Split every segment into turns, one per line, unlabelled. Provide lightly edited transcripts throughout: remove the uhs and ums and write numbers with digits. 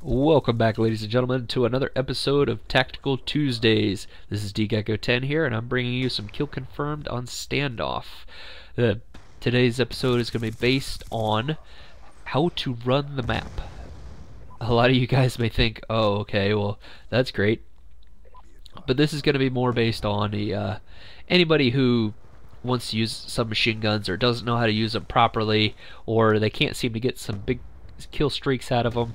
Welcome back, ladies and gentlemen, to another episode of Tactical Tuesdays. This is DGecko10 here, and I'm bringing you some kill confirmed on Standoff. Today's episode is going to be based on how to run the map. A lot of you guys may think, oh, okay, well, that's great. But this is going to be more based on anybody who wants to use submachine guns or doesn't know how to use them properly, or they can't seem to get some big kill streaks out of them.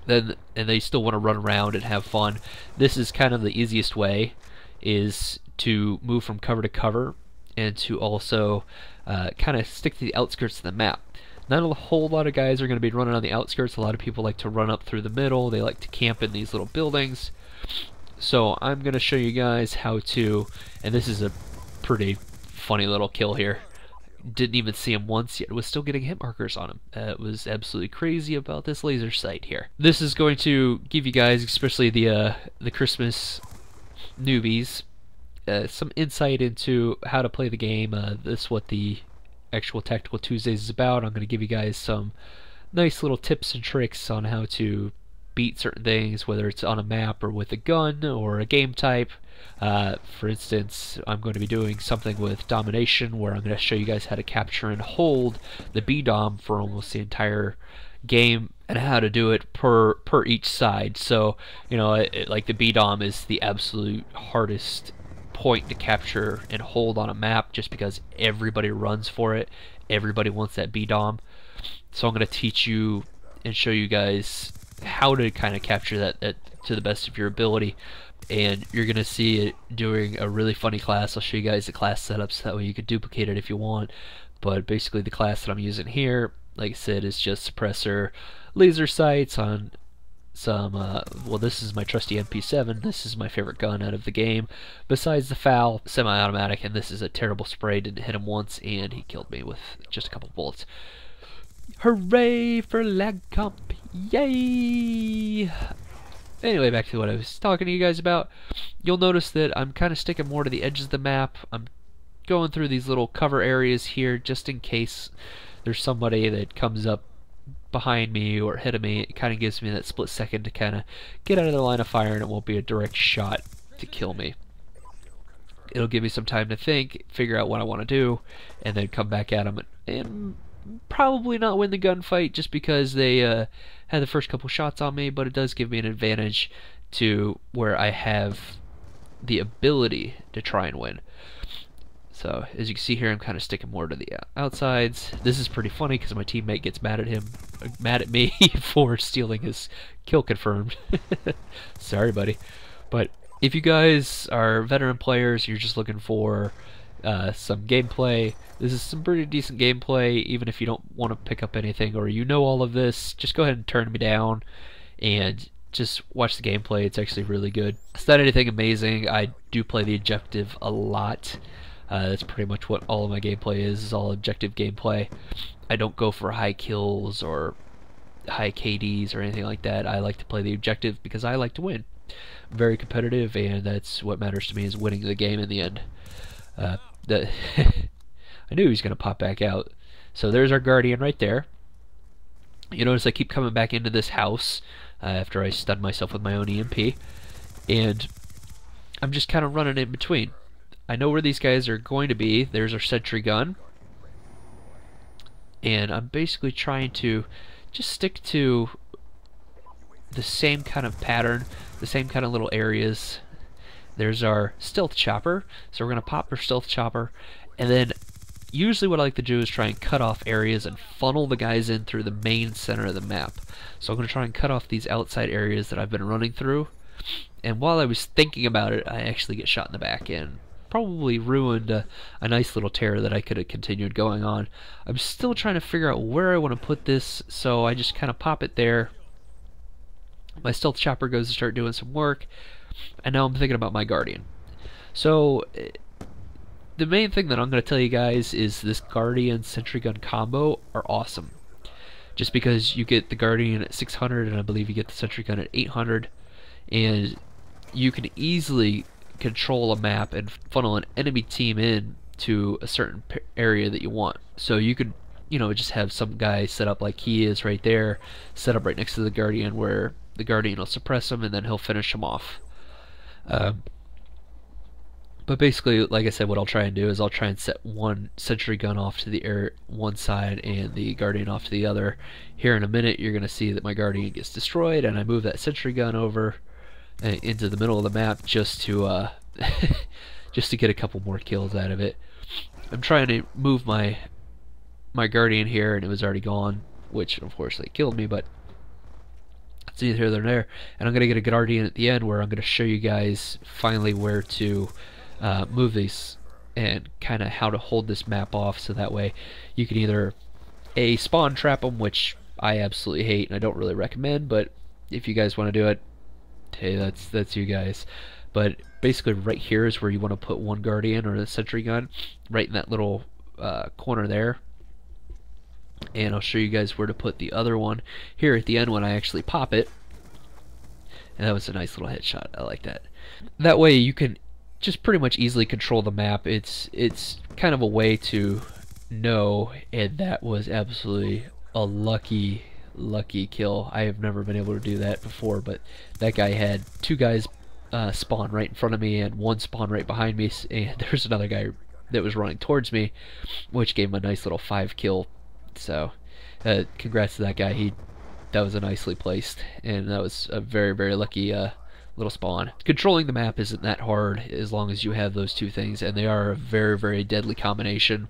And they still want to run around and have fun. This is kind of the easiest way, is to move from cover to cover and to also kind of stick to the outskirts of the map. Not a whole lot of guys are going to be running on the outskirts. A lot of people like to run up through the middle. They like to camp in these little buildings. So I'm going to show you guys how to, and this is a pretty funny little kill here. Didn't even see him once yet, was still getting hit markers on him. It was absolutely crazy about this laser sight here. This is going to give you guys, especially the Christmas newbies, some insight into how to play the game. This is what the actual Tactical Tuesdays is about. I'm going to give you guys some nice little tips and tricks on how to beat certain things, whether it's on a map or with a gun or a game type. For instance, I'm going to be doing something with domination, where I'm going to show you guys how to capture and hold the B-Dom for almost the entire game, and how to do it per each side. So, you know, like the B-Dom is the absolute hardest point to capture and hold on a map, just because everybody runs for it. Everybody wants that B-Dom. So I'm going to teach you and show you guys how to kind of capture that to the best of your ability. And you're going to see it during a really funny class. I'll show you guys the class setup so that way you could duplicate it if you want. But basically the class that I'm using here, like I said, is just suppressor, laser sights on some, well, this is my trusty MP7. This is my favorite gun out of the game, besides the FAL semi-automatic, and this is a terrible spray. Didn't hit him once, and he killed me with just a couple bullets. Hooray for lag comp, yay! Anyway, back to what I was talking to you guys about. You'll notice that I'm kind of sticking more to the edges of the map. I'm going through these little cover areas here just in case there's somebody that comes up behind me or ahead of me. It kind of gives me that split second to kind of get out of the line of fire, and it won't be a direct shot to kill me. It'll give me some time to think, figure out what I want to do, and then come back at them and probably not win the gunfight just because they had the first couple shots on me, but it does give me an advantage to where I have the ability to try and win. So as you can see here, I'm kind of sticking more to the outsides. This is pretty funny because my teammate gets mad at me for stealing his kill confirmed. Sorry, buddy. But if you guys are veteran players, you're just looking for some gameplay, this is some pretty decent gameplay. Even if you don't want to pick up anything, or you know all of this, just go ahead and turn me down and just watch the gameplay. It's actually really good. It's not anything amazing. I do play the objective a lot. That's pretty much what all of my gameplay is all objective gameplay. I don't go for high kills or high KDs or anything like that. I like to play the objective because I like to win. I'm very competitive, and that's what matters to me, is winning the game in the end. I knew he was going to pop back out. So there's our Guardian right there. You notice I keep coming back into this house after I stun myself with my own EMP, and I'm just kind of running in between. I know where these guys are going to be. There's our sentry gun, and I'm basically trying to just stick to the same kind of pattern, the same kind of little areas. There's our stealth chopper, so we're going to pop our stealth chopper, and then usually what I like to do is try and cut off areas and funnel the guys in through the main center of the map. So I'm going to try and cut off these outside areas that I've been running through, and while I was thinking about it, I actually get shot in the back and probably ruined a nice little tear that I could have continued going on. I'm still trying to figure out where I want to put this, so I just kind of pop it there. My stealth chopper goes to start doing some work, and now I'm thinking about my Guardian. So the main thing that I'm going to tell you guys is this Guardian sentry gun combo are awesome. Just because you get the Guardian at 600, and I believe you get the sentry gun at 800, and you can easily control a map and funnel an enemy team in to a certain area that you want. So you could, you know, just have some guy set up like he is right there, set up right next to the Guardian, where the Guardian will suppress him and then he'll finish him off. But basically, like I said, what I'll try and do is I'll try and set one sentry gun off to the air one side and the Guardian off to the other. Here in a minute, you're going to see that my Guardian gets destroyed, and I move that sentry gun over into the middle of the map just to just to get a couple more kills out of it. I'm trying to move my Guardian here, and it was already gone, which unfortunately killed me, but it's neither here nor there. And I'm going to get a Guardian at the end where I'm going to show you guys finally where to move these and kind of how to hold this map off, so that way you can either spawn trap them, which I absolutely hate and I don't really recommend, but if you guys want to do it, hey, that's you guys. But basically right here is where you want to put one Guardian or the sentry gun, right in that little corner there. And I'll show you guys where to put the other one here at the end when I actually pop it. And that was a nice little headshot. I like that. That way you can just pretty much easily control the map. It's kind of a way to know, and that was absolutely a lucky kill. I have never been able to do that before, but that guy had two guys spawn right in front of me and one spawn right behind me, and there's another guy that was running towards me, which gave him a nice little 5 kill. So congrats to that guy. That was a nicely placed, and that was a very lucky little spawn. Controlling the map isn't that hard as long as you have those two things, and they are a very deadly combination.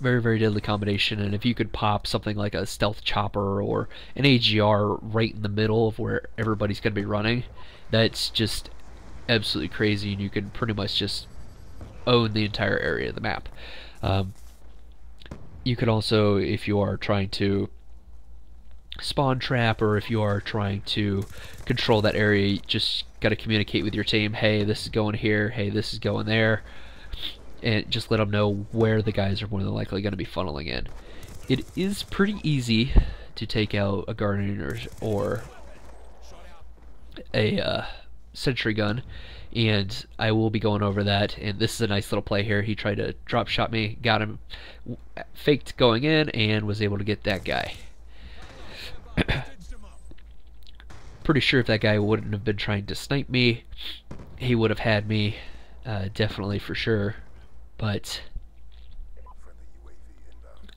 Very deadly combination. And if you could pop something like a stealth chopper or an AGR right in the middle of where everybody's going to be running, that's just absolutely crazy, and you can pretty much just own the entire area of the map. You could also, if you are trying to spawn trap, or if you are trying to control that area, you just got to communicate with your team, hey, this is going here, hey, this is going there, and just let them know where the guys are more than likely going to be funneling in. It is pretty easy to take out a Guardian or a sentry gun, and I will be going over that. And this is a nice little play here. He tried to drop shot me, got him, faked going in, and was able to get that guy. Pretty sure if that guy wouldn't have been trying to snipe me, he would have had me, definitely for sure. But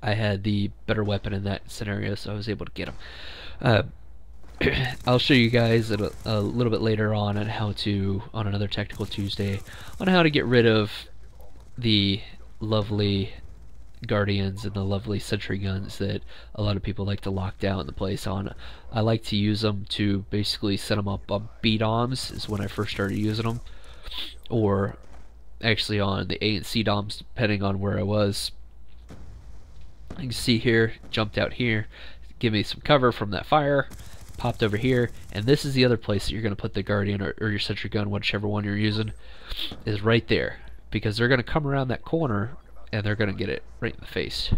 I had the better weapon in that scenario, so I was able to get him. I'll show you guys a little bit later on how to, on another Tactical Tuesday, on how to get rid of the lovely Guardians and the lovely sentry guns that a lot of people like to lock down the place on. I like to use them to basically set them up on B DOMs, is when I first started using them, or actually on the A and C DOMs depending on where I was. You can see here, jumped out here, give me some cover from that fire, popped over here, and this is the other place that you're going to put the Guardian or your sentry gun, whichever one you're using, is right there, because they're going to come around that corner and they're going to get it right in the face.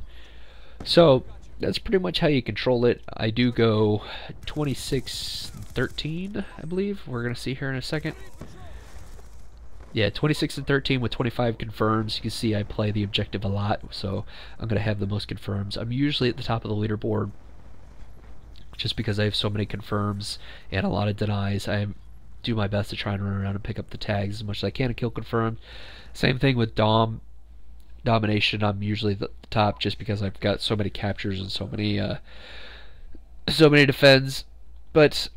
So that's pretty much how you control it. I do go 26-13, I believe. We're going to see here in a second. Yeah, 26-13 with 25 confirms. You can see I play the objective a lot, so I'm going to have the most confirms. I'm usually at the top of the leaderboard just because I have so many confirms and a lot of denies. I do my best to try and run around and pick up the tags as much as I can and kill confirmed. Same thing with domination. I'm usually the top just because I've got so many captures and so many defends. But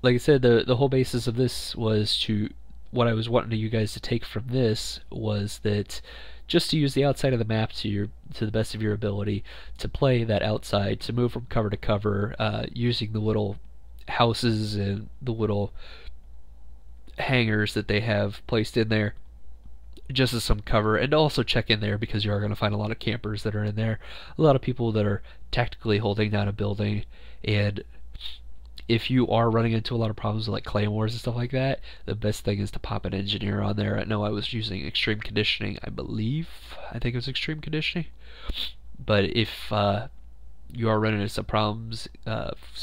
like I said, the whole basis of this was to, what I was wanting you guys to take from this was that just to use the outside of the map to the best of your ability, to play that outside, to move from cover to cover, using the little houses and the little hangars that they have placed in there just as some cover, and also check in there because you are going to find a lot of campers that are in there, a lot of people that are tactically holding down a building. And if you are running into a lot of problems with like claymores and stuff like that, the best thing is to pop an engineer on there. I know I was using extreme conditioning, I think it was extreme conditioning, but if you are running into some problems,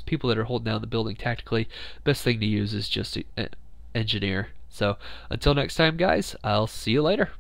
people that are holding down the building tactically, best thing to use is just an engineer. So until next time, guys, I'll see you later.